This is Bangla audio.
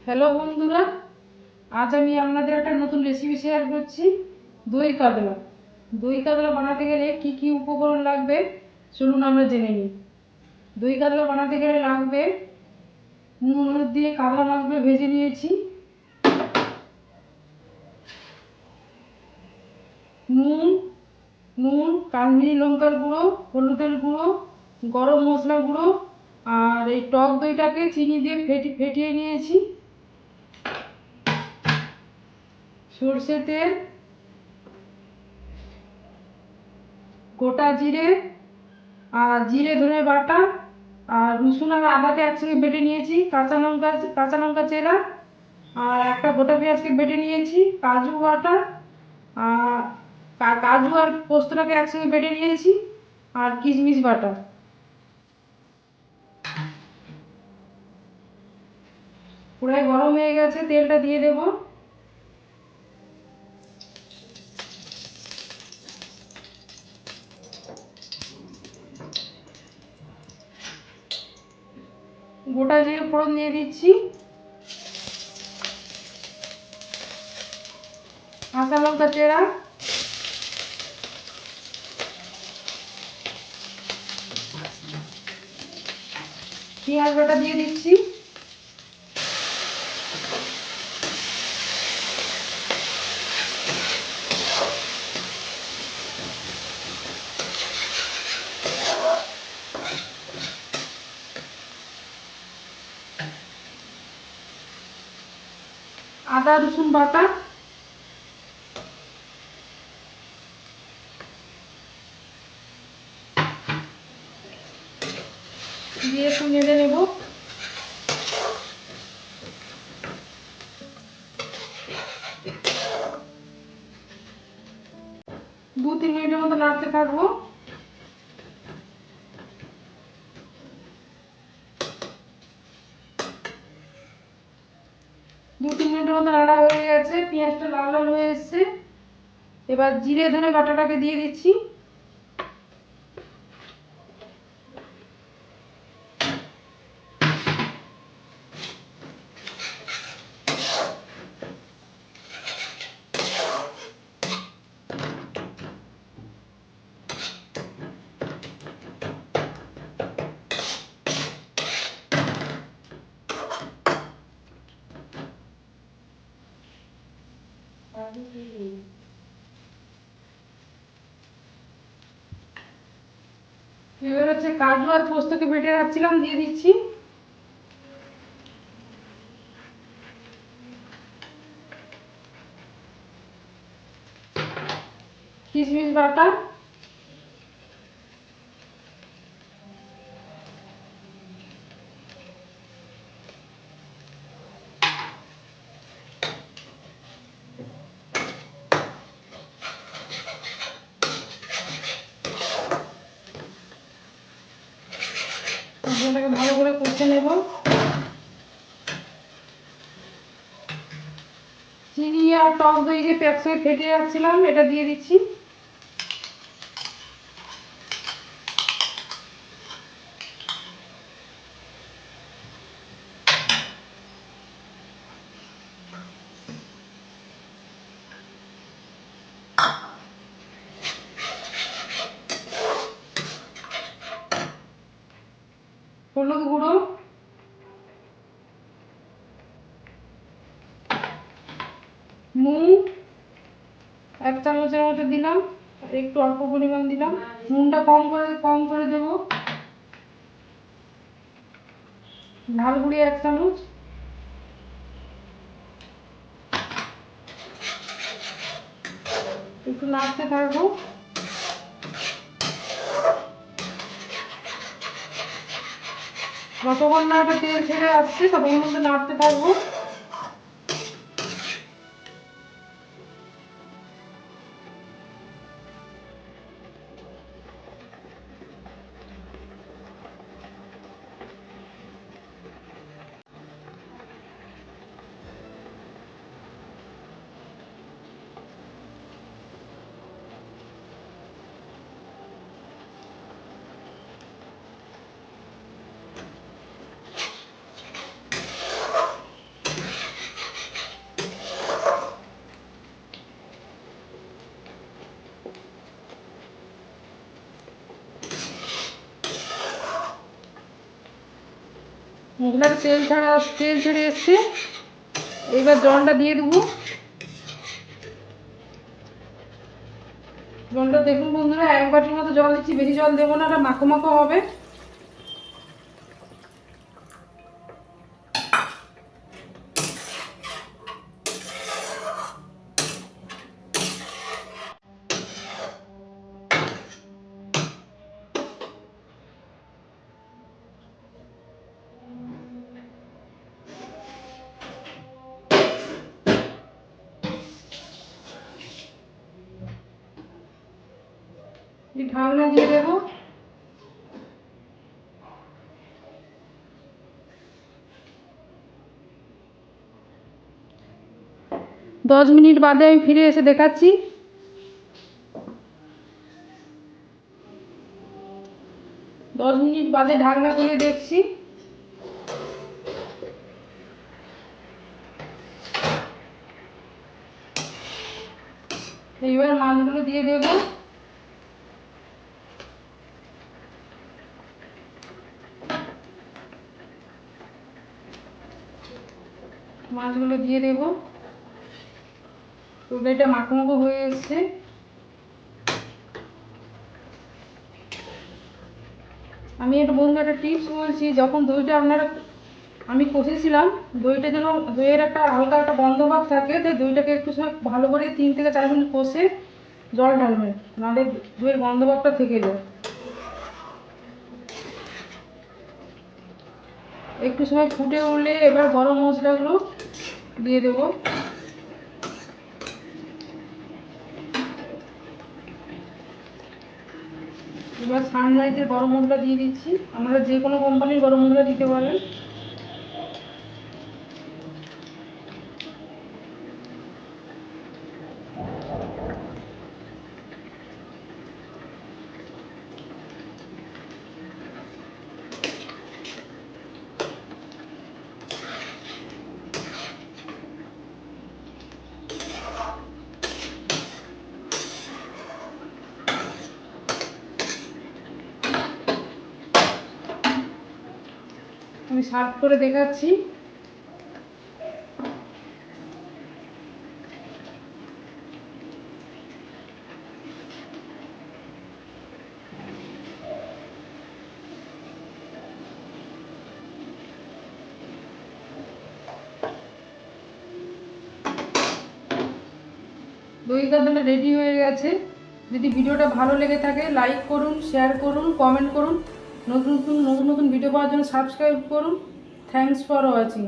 হ্যালো বন্ধুরা, আজ আমি আপনাদের একটা নতুন রেসিপি শেয়ার করছি। দই কাতলা। দই কাতলা বানাতে গেলে কি কি উপকরণ লাগবে চলুন আমরা জেনে নিই। দই কাতলা বানাতে গেলে লাগবে নুন হলুদ দিয়ে কাতলা মাছগুলো ভেজে নিয়েছি। নুন নুন কাশ্মীরি লঙ্কার গুঁড়ো, হলুদের গুঁড়ো, গরম মশলা গুঁড়ো, আর এই টক দইটাকে চিনি দিয়ে ফেটিয়ে নিয়েছি। সর্ষে তেল, গোটা জিরে, আর জিরে ধনে বাটা, আর রসুন আর আদাকে একসঙ্গে বেটে নিয়েছি, কাঁচা লঙ্কা চেরা, আর একটা গোটা পেঁয়াজকে বেটে নিয়েছি, কাজু বাটা, আর কাজু আর পোস্তটাকে একসঙ্গে বেটে নিয়েছি, আর কিশমিশ বাটা। কড়াই গরম হয়ে গেছে, তেলটা দিয়ে দেব। গোটা জিরে ফোড়ন দিয়ে দিচ্ছি, কাঁচা লঙ্কা চেরা, পেঁয়াজ বাটা দিয়ে দিচ্ছি, আদা রসুন বাটা দিয়ে একটু নেড়ে নেব। 2-3 মিনিটের মতো নাড়তে থাকবো। 2-3 মিনিটের মতো নাড়া হয়ে গেছে, পেঁয়াজটা লাল লাল হয়ে এসছে। এবার জিরে ধনে বাটাটাকে দিয়ে দিচ্ছি। এবার হচ্ছে কাজু আর পোস্তকে বেটে রাখছিলাম, দিয়ে দিচ্ছি। কিশমিশ বাটা, মশলাটাকে ভালো করে কষে নেব। চিনি আর টক দই যে একসঙ্গে ফেটে রাখছিলাম, এটা দিয়ে দিচ্ছি। হলুদ গুঁড়ো, নুন 1 চামচের মতো দিলাম, আর একটু অল্প পরিমাণ দিলাম। নুনটা কম করে দেবো। ঝাল গুঁড়ি 1 চামচ। একটু নাড়তে থাকবো। যতক্ষণ না এটা তেল ছেড়ে আসছে ততক্ষণ মধ্যে নাড়তে থাকবো। মশলাটা তেল ছেড়ে এসছে। এবার জলটা দিয়ে দেবো। জলটা দেখুন বন্ধুরা, 1 বাটির মতো জল দিচ্ছি, বেশি জল দেবো না, এটা মাখো মাখো হবে। এই ঢাকনা দিয়ে দেবো। দশ মিনিট বাদে আমি ফিরে এসে দেখাচ্ছি। 10 মিনিট বাদে ঢাকনা খুলে দেখছি। এইবার মাছগুলো দিয়ে দেবো। মাছগুলো দিয়ে দেবো। তরকারিটা মাখো মাখো হয়ে এসছে। আমি একটা বন্ধু একটা টিপস বলছি, যখন দইটা আমি কষেছিলাম, দইটা যেন দইয়ের একটা হালকা একটা গন্ধ ভাব থাকে, তো দইটাকে একটু সময় ভালো করে 3 থেকে 4 মিনিট কষে জল ঢালবেন, নাহলে দইয়ের গন্ধ ভাবটা থেকে যায়। একটু সময় ফুটে উঠলে এবার গরম মশলাগুলো দিয়ে দেবো। এবার সানরাইজের গরম মশলা দিয়ে দিচ্ছি। আপনারা যে কোনো কোম্পানির গরম মশলা দিতে পারেন। আমি সার্ভ করে দেখাচ্ছি। দই কাতলা রেডি হয়ে গেছে। যদি ভিডিওটা ভালো লেগে থাকে লাইক করুন, শেয়ার করুন, কমেন্ট করুন। নতুন নতুন ভিডিও পাওয়ার জন্য সাবস্ক্রাইব করুন। Thanks for watching.